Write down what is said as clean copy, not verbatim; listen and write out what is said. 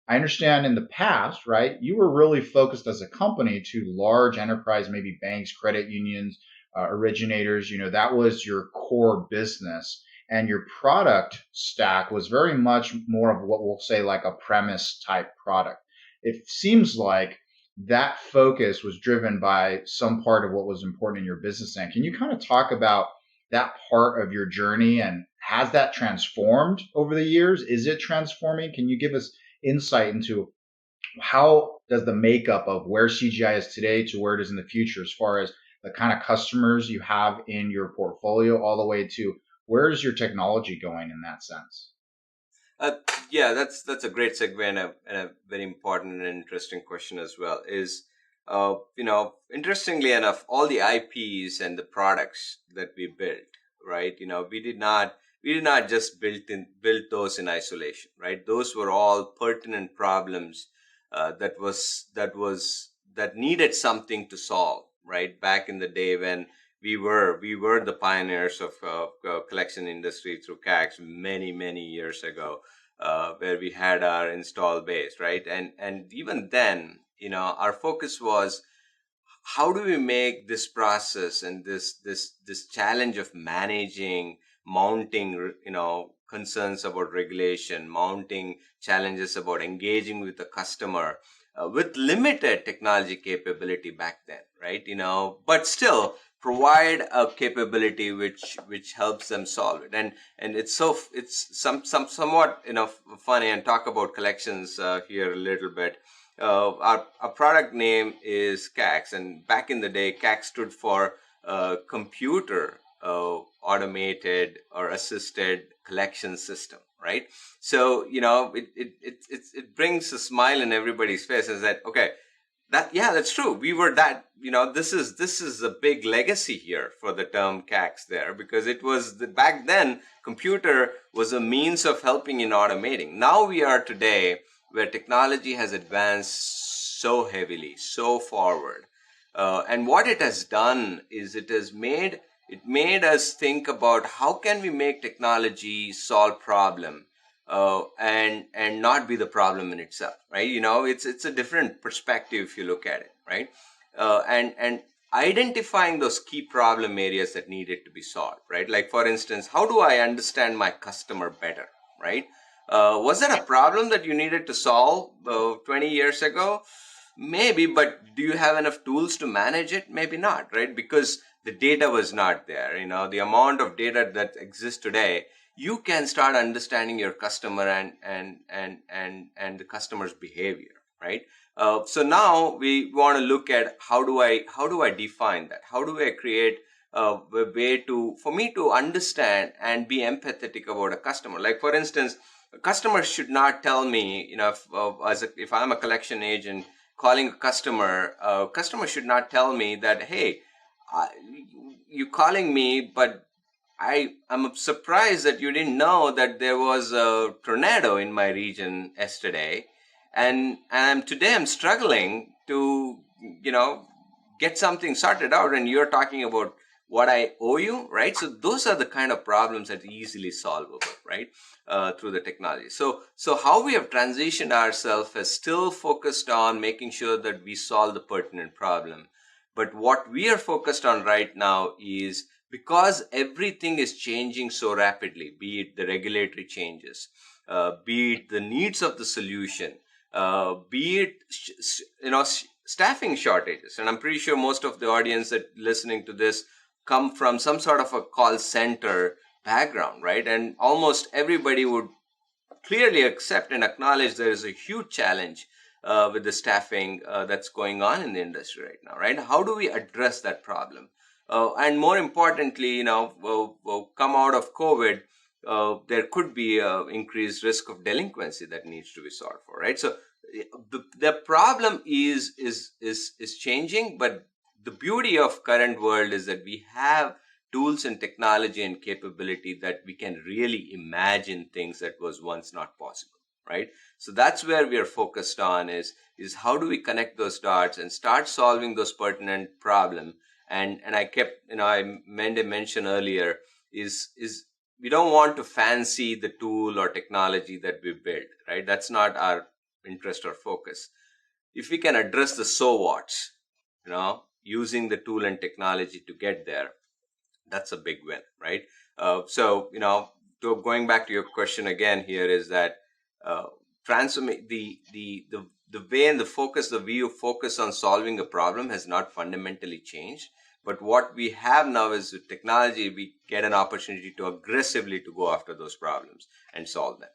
I understand in the past, right, you were really focused as a company to large enterprise, maybe banks, credit unions, originators. That was your core business. And your product stack was very much more of what we'll say like a premise type product. It seems like that focus was driven by some part of what was important in your business. And can you kind of talk about that part of your journey, and has that transformed over the years? Is it transforming? Can you give us insight into how does the makeup of where CGI is today to where it is in the future, as far as the kind of customers you have in your portfolio, all the way to where is your technology going in that sense? Uh, yeah, that's a great segue, and a very important and interesting question as well. Interestingly enough, all the IPs and the products that we built, right? We did not just build those in isolation, right? Those were all pertinent problems that needed something to solve, right? Back in the day when we were the pioneers of collection industry through CACs many years ago, where we had our install base, right? And even then, our focus was, how do we make this process and this challenge of managing, mounting, concerns about regulation, mounting challenges about engaging with the customer, with limited technology capability back then, right? But still provide a capability which helps them solve it. And it's somewhat funny, and talk about collections here a little bit. Our product name is CAX, and back in the day, CAX stood for computer automated or assisted collection system, right? So it brings a smile in everybody's face. Is that okay? That's true. We were that. This is a big legacy here for the term CAX there, because it was back then computer was a means of helping in automating. Now we are today where technology has advanced so heavily, so forward, and what it has done is it made us think about how can we make technology solve problem, and not be the problem in itself, right? It's a different perspective if you look at it, right? And identifying those key problem areas that needed to be solved, right? Like, for instance, how do I understand my customer better, right? Was that a problem that you needed to solve 20 years ago? Maybe, but do you have enough tools to manage it? Maybe not, right? Because the data was not there. The amount of data that exists today, you can start understanding your customer and the customer's behavior, right? So now we want to look at how do I define that? How do I create a way for me to understand and be empathetic about a customer? Like, for instance, a customer should not tell me, if I'm a collection agent calling a customer should not tell me that, hey, uh, you calling me, but I'm surprised that you didn't know that there was a tornado in my region yesterday, and today I'm struggling to you know get something sorted out, and you're talking about what I owe you, right? So those are the kind of problems that are easily solvable, right? Through the technology. So how we have transitioned ourselves is still focused on making sure that we solve the pertinent problem. But what we are focused on right now is, because everything is changing so rapidly, be it the regulatory changes, be it the needs of the solution, be it staffing shortages. And I'm pretty sure most of the audience that listening to this come from some sort of a call center background, right? And almost everybody would clearly accept and acknowledge there is a huge challenge with the staffing that's going on in the industry right now, right? How do we address that problem? And more importantly, we'll come out of COVID, there could be increased risk of delinquency that needs to be solved for, right? So the problem is changing, but the beauty of current world is that we have tools and technology and capability that we can really imagine things that was once not possible, right? So that's where we are focused on, is how do we connect those dots and start solving those pertinent problem. And I meant to mention earlier, is we don't want to fancy the tool or technology that we build, right? That's not our interest or focus. If we can address the so what's, using the tool and technology to get there, that's a big win, right? So, to going back to your question again here is that uh, transform the way and the view of focus on solving a problem has not fundamentally changed. But what we have now is with technology, we get an opportunity to aggressively to go after those problems and solve them.